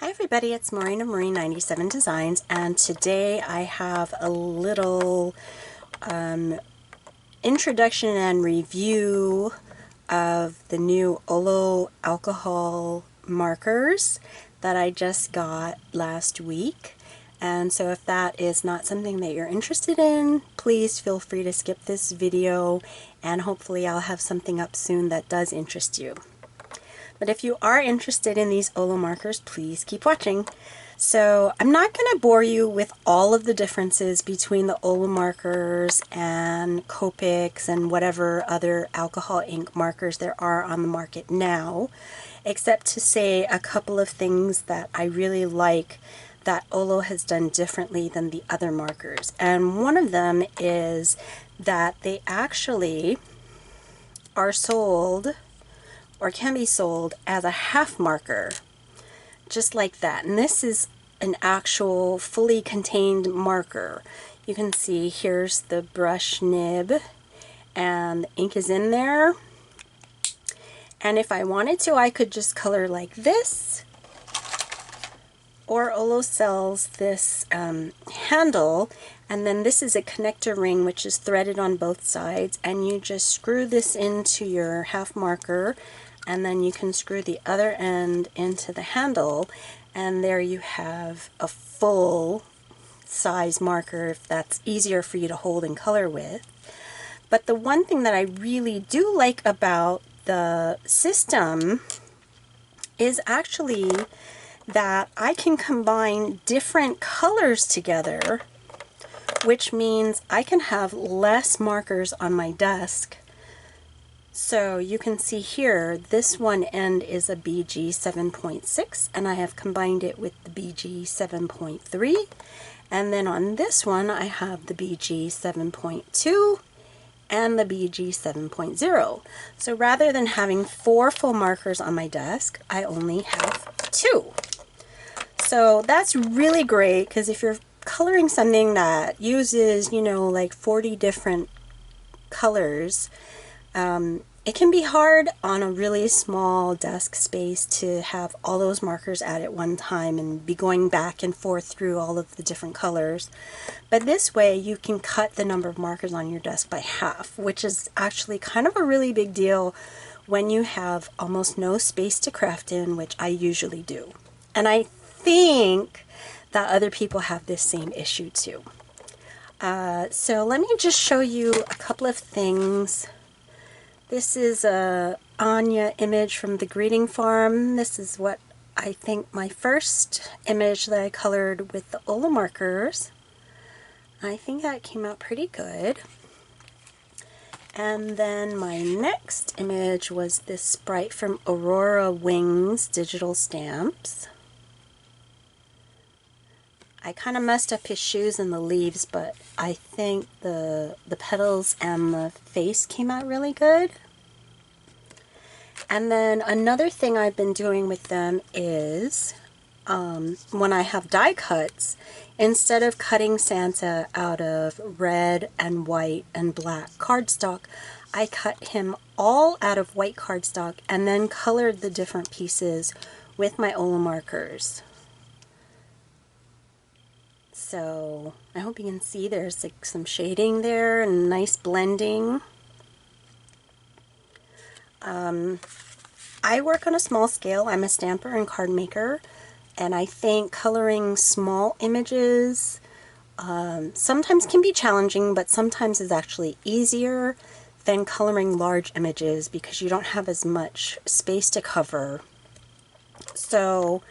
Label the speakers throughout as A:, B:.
A: Hi everybody, it's Maureen of Maureen 97 Designs, and today I have a little introduction and review of the new Olo alcohol markers that I just got last week. And so if that is not something that you're interested in, please feel free to skip this video, and hopefully I'll have something up soon that does interest you. But if you are interested in these Olo markers, please keep watching. So I'm not going to bore you with all of the differences between the Olo markers and Copics and whatever other alcohol ink markers there are on the market now, except to say a couple of things that I really like that Olo has done differently than the other markers. And one of them is that they actually are sold or can be sold as a half marker, just like that. And this is an actual fully contained marker. You can see here's the brush nib and the ink is in there. And if I wanted to, I could just color like this, or Olo sells this handle, and then this is a connector ring which is threaded on both sides, and you just screw this into your half marker, and then you can screw the other end into the handle, and there you have a full size marker if that's easier for you to hold and color with. But the one thing that I really do like about the system is actually that I can combine different colors together, which means I can have less markers on my desk. So you can see here, this one end is a BG 7.6, and I have combined it with the BG 7.3. And then on this one, I have the BG 7.2 and the BG 7.0. So rather than having 4 full markers on my desk, I only have 2. So that's really great, because if you're coloring something that uses, like 40 different colors, it can be hard on a really small desk space to have all those markers at one time and be going back and forth through all of the different colors. But this way you can cut the number of markers on your desk by half, which is actually kind of a really big deal when you have almost no space to craft in, which I usually do. And I think that other people have this same issue too. So let me just show you a couple of things. This is a Anya image from the Greeting Farm. This is what I think my first image that I colored with the Olo markers. I think that came out pretty good. And then my next image was this sprite from Aurora Wings Digital Stamps. I kind of messed up his shoes and the leaves, but I think the petals and the face came out really good. And then another thing I've been doing with them is when I have die cuts, instead of cutting Santa out of red and white and black cardstock, I cut him all out of white cardstock and then colored the different pieces with my Olo markers. So I hope you can see there's like some shading there and nice blending. I work on a small scale. I'm a stamper and card maker, and I think coloring small images sometimes can be challenging, but sometimes is actually easier than coloring large images because you don't have as much space to cover. So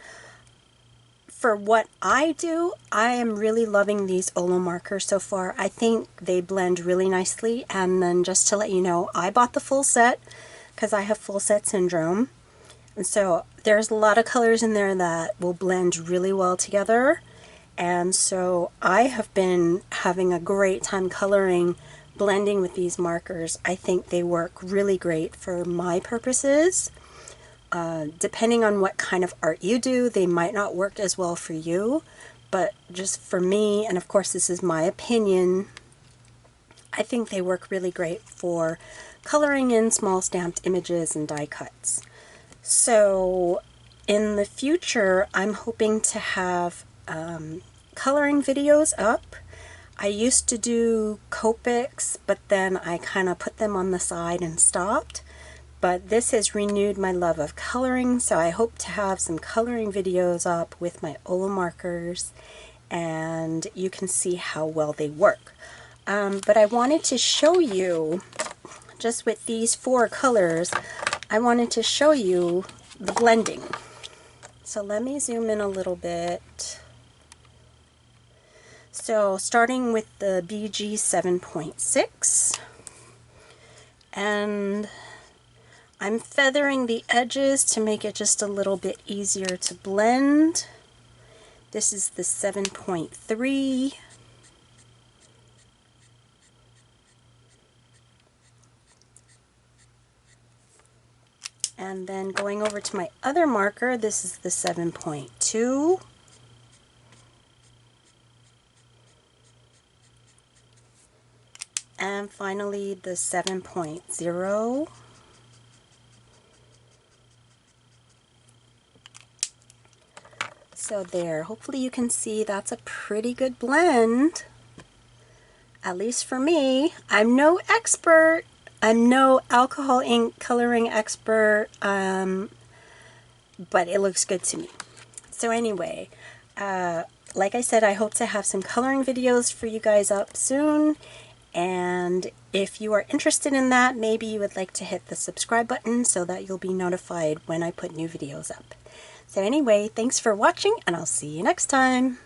A: for what I do, I am really loving these Olo markers so far. I think they blend really nicely. And then just to let you know, I bought the full set because I have full set syndrome. And so there's a lot of colors in there that will blend really well together. And so I have been having a great time coloring, blending with these markers. I think they work really great for my purposes. Depending on what kind of art you do, they might not work as well for you, but just for me, and of course this is my opinion, I think they work really great for coloring in small stamped images and die cuts. So in the future, I'm hoping to have coloring videos up. I used to do Copics, but then I kind of put them on the side and stopped. But this has renewed my love of coloring, so I hope to have some coloring videos up with my Ola markers, and you can see how well they work. But I wanted to show you, just with these 4 colors, I wanted to show you the blending. So let me zoom in a little bit. So starting with the BG 7.6, and I'm feathering the edges to make it just a little bit easier to blend. This is the 7.3. And then going over to my other marker, this is the 7.2. And finally the 7.0. So there, hopefully you can see that's a pretty good blend, at least for me. I'm no expert. I'm no alcohol ink coloring expert, but it looks good to me. So anyway, like I said, I hope to have some coloring videos for you guys up soon. And if you are interested in that, maybe you would like to hit the subscribe button so that you'll be notified when I put new videos up. So anyway, thanks for watching, and I'll see you next time.